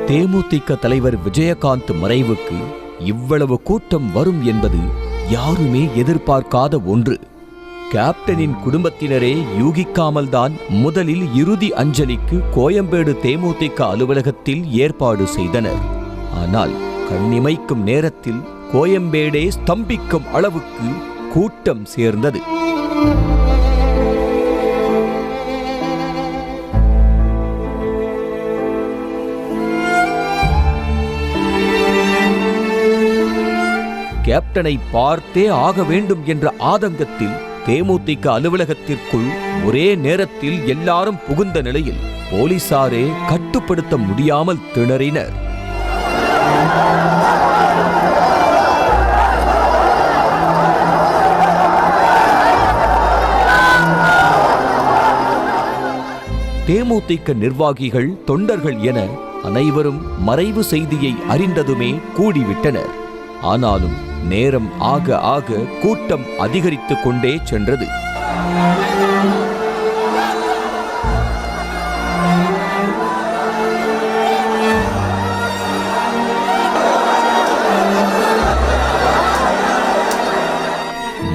தேமுதிக தலைவர் விஜயகாந்த் மறைவுக்கு இவ்வளவு கூட்டம் வரும் என்பது யாருமே எதிர்பார்க்காத ஒன்று. கேப்டனின் குடும்பத்தினரே யூகிக்காமல் தான் முதலில் இறுதி அஞ்சலிக்கு கோயம்பேடு தேமுதிக அலுவலகத்தில் ஏற்பாடு செய்தனர். ஆனால் கண்ணிமைக்கும் நேரத்தில் கோயம்பேடே ஸ்தம்பிக்கும் அளவுக்கு கூட்டம் சேர்ந்தது. கேப்டனை பார்த்தே ஆக வேண்டும் என்ற ஆதங்கத்தில் தேமுதிக அலுவலகத்திற்குள் ஒரே நேரத்தில் எல்லாரும் புகுந்த நிலையில் போலீசாரே கட்டுப்படுத்த முடியாமல் திணறினர். தேமுதிக நிர்வாகிகள், தொண்டர்கள் என அனைவரும் மறைவு செய்தியை அறிந்ததுமே கூடிவிட்டனர். ஆனாலும் நேரம் ஆக ஆக கூட்டம் அதிகரித்துக் கொண்டே சென்றது.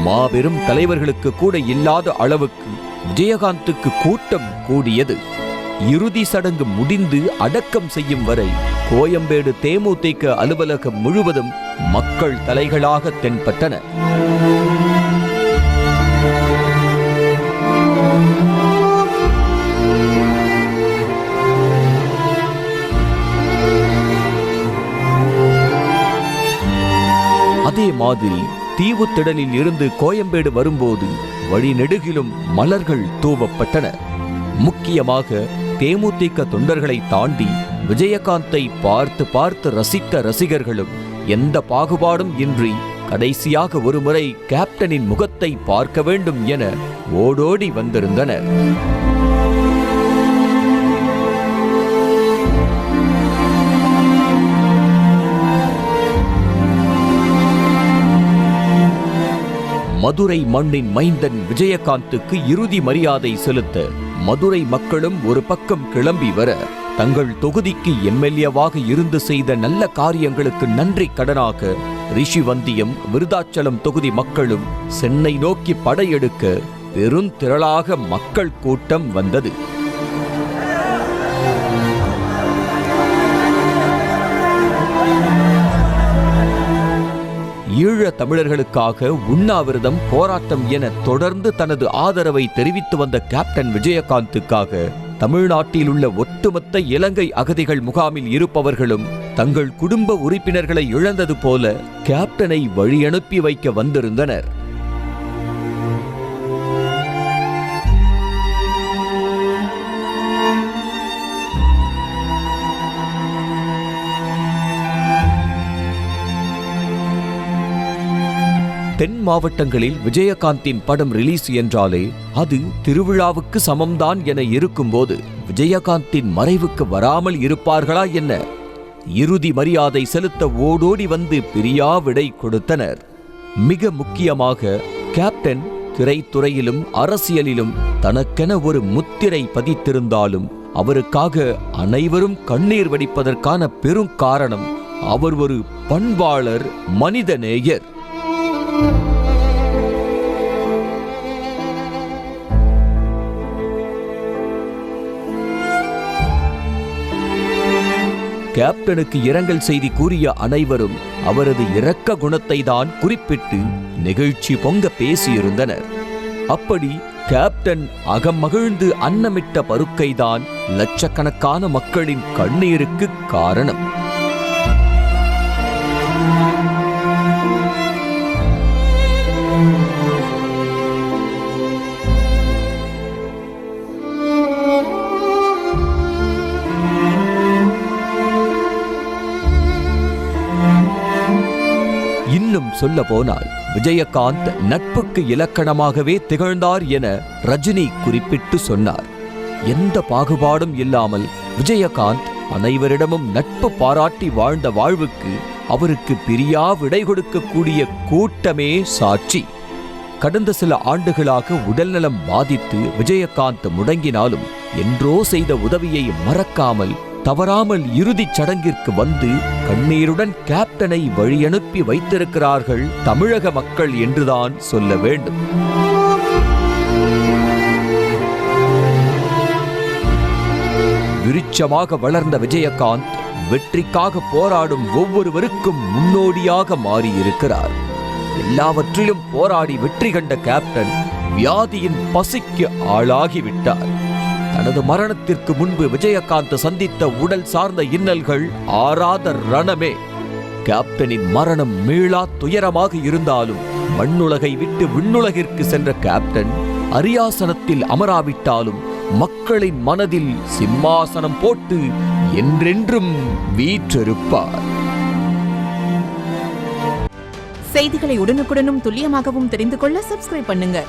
மாபெரும் தலைவர்களுக்கு கூட இல்லாத அளவுக்கு விஜயகாந்துக்கு கூட்டம் கூடியது. இறுதி சடங்கு முடிந்து அடக்கம் செய்யும் வரை கோயம்பேடு தேமுதிக அலுவலகம் முழுவதும் மக்கள் தலைகளாக தென்பட்டன. அதே மாதிரி தீவுத்திடலில் இருந்து கோயம்பேடு வரும்போது வழிநெடுகிலும் மலர்கள் தூவப்பட்டன. முக்கியமாக தேமுதிக தொண்டர்களை தாண்டி விஜயகாந்தை பார்த்து பார்த்து ரசித்த ரசிகர்களும் எந்த பாகுபாடும் இன்றி கடைசியாக ஒருமுறை கேப்டனின் முகத்தை பார்க்க வேண்டும் என ஓடோடி வந்திருந்தனர். மதுரை மண்ணின் மைந்தன் விஜயகாந்துக்கு இறுதி மரியாதை செலுத்த மதுரை மக்களும் ஒரு பக்கம் கிளம்பி வர, தங்கள் தொகுதிக்கு எம்எல்ஏவாக இருந்து செய்த நல்ல காரியங்களுக்கு நன்றி கடனாக ரிஷிவந்தியம், விருதாச்சலம் தொகுதி மக்களும் சென்னை நோக்கி படையெடுக்க பெருந்திரளாக மக்கள் கூட்டம் வந்தது. ஈழ தமிழர்களுக்காக உண்ணாவிரதம், போராட்டம் என தொடர்ந்து தனது ஆதரவை தெரிவித்து வந்த கேப்டன் விஜயகாந்துக்காக தமிழ்நாட்டில் உள்ள ஒட்டுமொத்த இலங்கை அகதிகள் முகாமில் இருப்பவர்களும் தங்கள் குடும்ப உறுப்பினர்களை இழந்தது போல கேப்டனை வழியனுப்பி வைக்க வந்திருந்தனர். தென் மாவட்டங்களில் விஜயகாந்தின் படம் ரிலீஸ் என்றாலே அது திருவிழாவுக்கு சமம்தான் என இருக்கும்போது விஜயகாந்தின் மறைவுக்கு வராமல் இருப்பார்களா என்ன? இறுதி மரியாதை செலுத்த ஓடோடி வந்து பிரியா விடை கொடுத்தனர். மிக முக்கியமாக கேப்டன் திரைத்துறையிலும் அரசியலிலும் தனக்கென ஒரு முத்திரை பதித்திருந்தாலும் அவருக்காக அனைவரும் கண்ணீர் வடிப்பதற்கான பெரும் காரணம் அவர் ஒரு பண்பாளர், மனிதநேயர். கேப்டனுக்கு இரங்கல் செய்தி கூறிய அனைவரும் அவரது இரக்க குணத்தை தான் குறிப்பிட்டு நெகிழ்ச்சி பொங்க பேசியிருந்தனர். அப்படி கேப்டன் அகம் மகிழ்ந்து அன்னமிட்ட பருக்கைதான் லட்சக்கணக்கான மக்களின் கண்ணீருக்கு காரணம். இன்னும் சொல்ல போனால் விஜயகாந்த் நட்புக்கு இலக்கணமாகவே திகழ்ந்தார் என ரஜினி குறிப்பிட்டு சொன்னார். எந்த பாகுபாடும் இல்லாமல் விஜயகாந்த் அனைவரிடமும் நட்பு பாராட்டி வாழ்ந்த வாழ்வுக்கு அவருக்கு பிரியா விடை கொடுக்கக்கூடிய கூட்டமே சாட்சி. கடந்த சில ஆண்டுகளாக உடல்நலம் பாதித்து விஜயகாந்த் முடங்கினாலும் என்றோ செய்த உதவியை மறக்காமல் தவறாமல் இறுதிச் சடங்கிற்கு வந்து கண்ணீருடன் கேப்டனை வழியனுப்பி வைத்திருக்கிறார்கள் தமிழக மக்கள் என்றுதான் சொல்ல வேண்டும். விருட்சமாக வளர்ந்த விஜயகாந்த் வெற்றிக்காக போராடும் ஒவ்வொருவருக்கும் முன்னோடியாக மாறியிருக்கிறார். எல்லாவற்றிலும் போராடி வெற்றி கண்ட கேப்டன் வியாதியின் பசிக்கு ஆளாகிவிட்டார். தனது மரணத்திற்கு முன்பு விஜயகாந்த் சந்தித்த உடல் சார்ந்த இன்னல்கள் ஆறாத ரணமே. கேப்டனின் மரணம் மீளா துயரமாக இருந்தாலும் மண்ணுலகை விட்டு விண்ணுலகிற்கு சென்ற கேப்டன் அரியாசனத்தில் அமராவிட்டாலும் மக்களின் மனதில் சிம்மாசனம் போட்டு என்றென்றும் வீற்றிருப்பார். செய்திகளை உடனுக்குடனும் துல்லியமாகவும் தெரிந்து கொள்ள சப்ஸ்கிரைப் பண்ணுங்க.